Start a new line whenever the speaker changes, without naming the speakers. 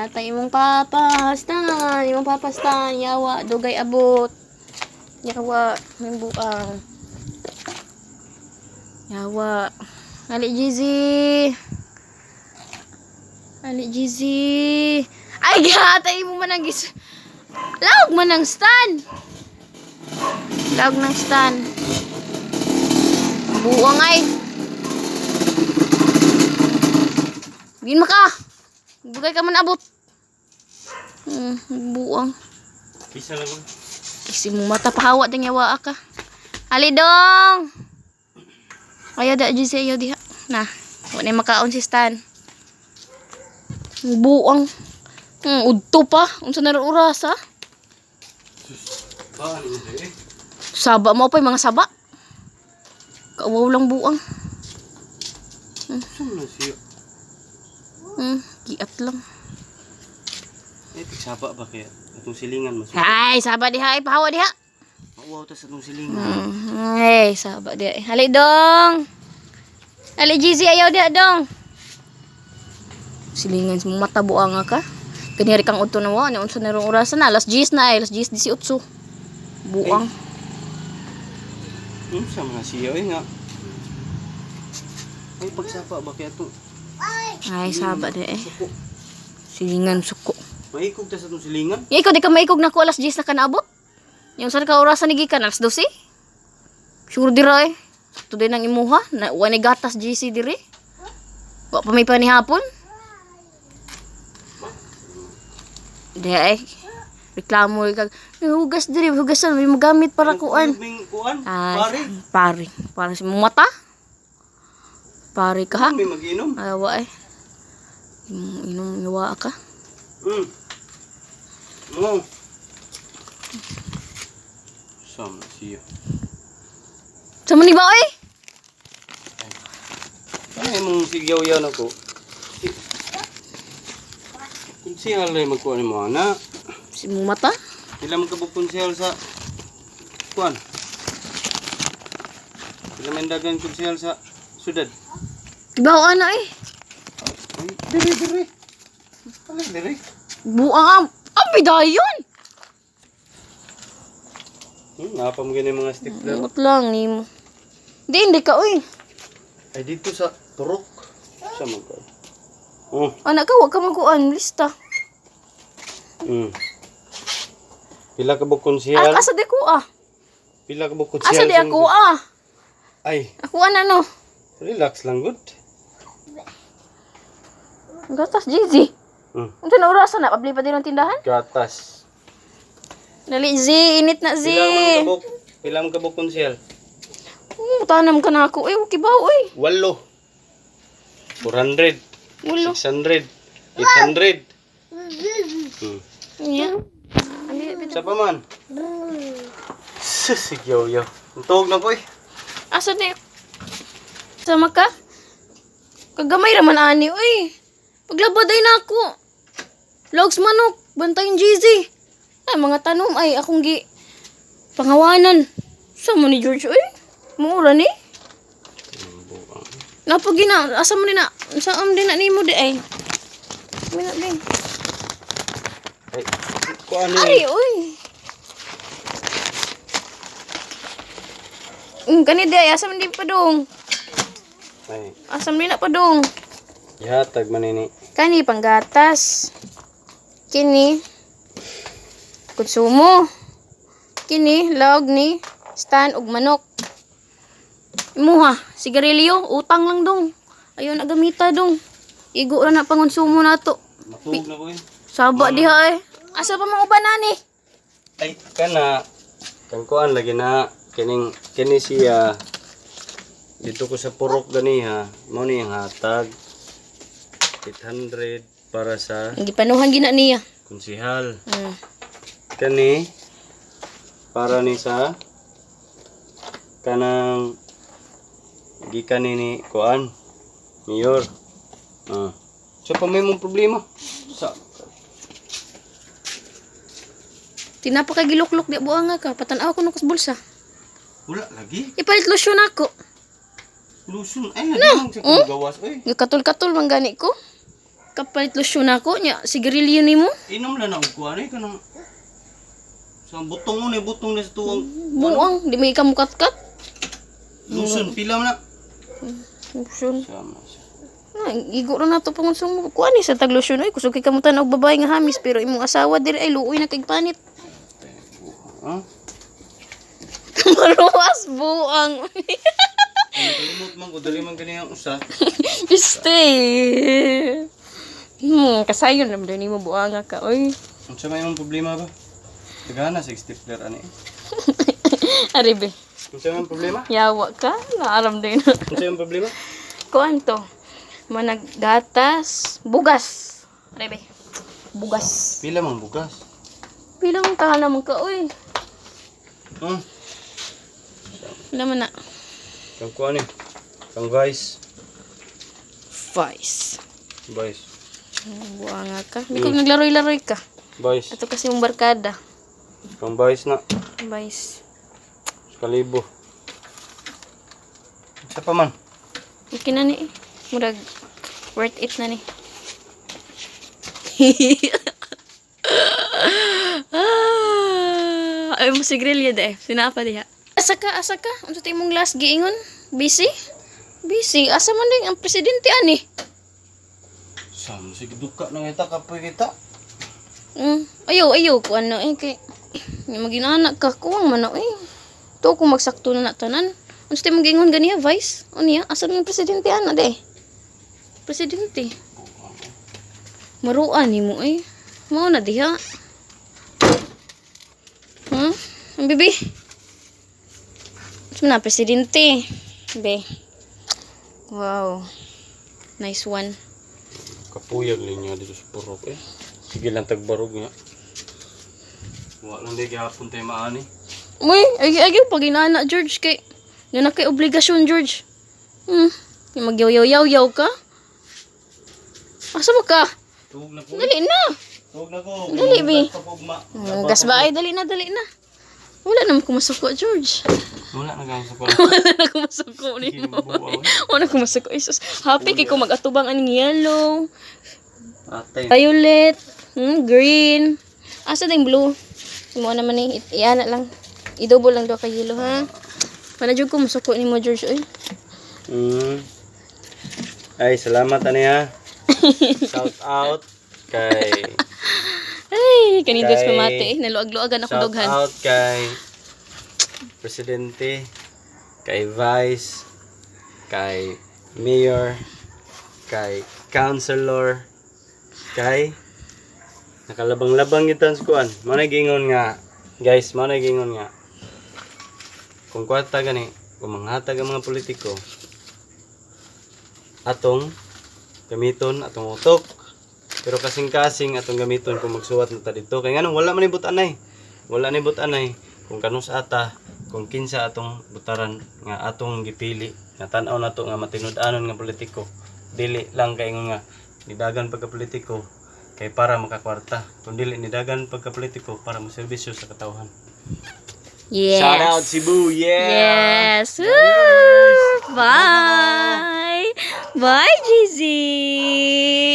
Yata imong papastan. Imong papastan. Yawa. Dugay abot. Yawa. Yung buang. Yawa. Ali Jizzy. Ali Jizzy. Ay, yata imo man ang gis... Laog man ang stand. Laog ng stand. Buang ay. Bigin mo ka. Bugay ka man abot. Buang.
Bisa lang.
Kisi mo mata pahawa din yawa ka. Ali dong. Ayaw da dyan siya diha. Nah, wala makaon si Stan. Buang. Udto pa. Unsa na rin oras ha? Saba mo pa yung mga saba. Kauwaw lang buang.
Saan na siya?
Giat lang.
Saba ba kaya? Itong silingan mas.
Ay, saba diha. Ay, pahawa diha.
Wow, tas itong silingan.
Ay, saba diha. Hali dong. Hali Jizzy, ayaw diha dong. Silingan sa mata buang ka. Kaniri kang udto na wa. Unsa na rin oras na. Alas 10 na. Alas 10:18. Buang.
Sama na siya nga. Ay, pagsapa ba kaya ito?
Ay, saba diha
Suko.
Silingan suko.
Maikog ta sa itong silingan?
Ikaw di ka maikog na ko alas 10 na kanaabot. Yung saan ka orasan ni gikan alas 12. Sure dira eh. Today nang imuha na wani gatas GC diri. Wa pa may panihapon. Dai reklamo kag hugas diri hugasan may magamit para kuan. Ay, pare sa mata. Pare ka ha.
May mag-inom?
Awa eh. Inom yawa ka.
Mo. Sama siya.
Sama ni ba oy?
Ay, mong sigyaw-yaw na ko. Konsihal na yung magkuhan mo, anak.
Si mo mata?
Sila magkabukonsihal sa... Kuhan. Sila mendagan konsihal sa... Sudad.
Ibaw ana eh.
Ay, diri. Alay, diri.
Buang ang bidayon.
Napam ganyan mga stapler.
Ngot lang ni mo. Hindi ka oy.
Ay, dito sa turok. Sa magkuhan.
Anak ka, wag ka magkuhan. Lista.
Pila ka bukonsihal?
Asa di ko ah.
Pila ka bukonsihal?
Asa di ako ah.
Ay.
Ako ano?
Relax lang, good.
Gatas, Jizzy. Unsa na orasan na? Pabli pa din ang tindahan?
Gatas.
Dali, Z. Init na, Z.
Pila man ka bukonsihal?
Tanam ka na ako. Okay ba, oy?
8. 400.
Ulo.
600. 800.
Yeah.
Sa pa man? Sigyaw-yaw. Tuog na po eh.
Asa di? Sama ka? Kagamay raman ani, oy. Paglabaday na ako. Logs manok. Bantayin Jizzy. Ay, mga tanom ay akong pangawanan. Sama ni George, oy. Mura ni. Napagina, asa mo din na, saan din na ni mo di ay. Mina din.
Ay, kuan ni.
Ay, uy. Kani di ay, asam din pa dong.
Ay,
Asam din na pa dong.
ihatag man ini.
Kani, panggatas. Kini, konsumo. Kini, laog ni, stan ug manok. Imuha, sigarilyo, utang lang dong. Ayaw na gamita dong. Igo ra na pangonsumo nato.
Matuog na po eh.
Saba diha eh. Asa pa mga uban nani?
Ay, kana. Kan kuan lagi na. Kini siya. Dito ko sa purok ganiha. Mao ni ang hatag. 800 para sa
Gipanuhan gina niya.
konsihal. Kani para ni sa kanang gikan ni kuan mayor. So pa may mong problema sa
Tinapa ka giluklok di buang ka. Patanaw ko nung bulsa.
wala lagi
Ipalit lotion ako.
lusun ay lagi lang sa gawas oy.
Katul-katul man gani ko. kapalit lotion ako nya sigarilyo nimo.
Inom lang ako kuan eh kanang sa butong mo ni butong na sa tuwang
Buang, di may ikamukat-kat.
luson pila man na.
Lotion.
Sama siya.
Na, igo ra nato pangunsong mo. Kuan ni sa tag lotion oy, kusog kay kamutan og babae nga hamis pero imong asawa diri ay luoy na kay panit.
Ha?
Maruwas buang.
Kalimot man ko dali man kani ang usa.
Stay. Kasayon naman din mo buanga ka oy.
Unsa may imong problema ba? Tagana sa stapler ani.
Aribe.
Unsa may problema?
Yawa ka, naaram din.
Unsa may problema?
Kuan to. Managgatas, bugas. Aribe. Bugas.
Pila man bukas.
Bilang tahal naman ka oy.
Hmm.
Wala man na.
Kang kuan eh. Kang vice.
Vice.
Vice.
Buanga ka. Hindi ko naglaroy-laroy ka.
Vice.
Ito kasi yung barkada.
Kang vice na.
Vice.
Kalibo. Isa pa man.
Okay na ni. Murag worth it na ni. Ay mo si Grilya de. Sinapa diha. Asa ka? Ano sa imong last giingon? Busy? Busy. Asa man din ang presidente ani?
Sama sige duka nang kita kapoy kita.
Ayaw ko ano eh kay maginanak ka kuwang man eh. To ko magsakto na tanan. Ano sa imong giingon ganiya, Vice? Ano niya? Asa man ang presidente ana de? Presidente. Maruan ni mo eh. Mao na diha. Ang bibi. Ito na, presidente. Be. Wow. Nice one.
Kapuyag niya dito sa purok eh. Sige lang tagbarog niya. Wala lang di gihapon tayo maani.
Uy, ay pag inana, George, kay na kay obligasyon, George. Yung magyaw-yaw-yaw ka? Asa mo ka?
Tuog na ko.
Dali na.
Tuog na ko.
Dali, be.
Kapugma.
Gas ba ay? Dali na. Wala naman kumasuko, George.
Wala na gamit sa
Wala na kumasuko ni mo. Wala kumasuko. Isus. Happy kay ko mag-atubang aning yellow,
Ate.
violet, green. Asa ding blue? Mo naman eh. Iyan na lang. I-double lang daw kay yellow, ha? Panadjog ko masuko ni mo, George. Oy.
Ay, salamat ani ha. Shout out kay
Ay, kanidos
Kay-
pamati eh. Naluag-luagan ako
Shout
dughan.
out kay Presidente, kay Vice, kay Mayor, kay Councilor, kay nakalabang-labang gitan sa kuan. Mao na gingon nga, guys, mao na gingon nga. Kung kwarta gani, kung manghatag ang mga politiko, atong gamiton atong utok. Pero kasing-kasing atong gamiton kung magsuwat na ta dito. Kaya nga wala man ni butanay. Wala ni butanay. Kung kanus ata, kung kinsa atong butaran nga atong gipili, nga tan-aw nato nga matinud-anon nga politiko. Dili lang kay nga nidagan pagka politiko kay para makakwarta. Kung dili nidagan pagka politiko para moserbisyo sa katawhan.
Yes.
Shout out Cebu, yeah.
Yes. Woo! Bye. Bye, Jizzy.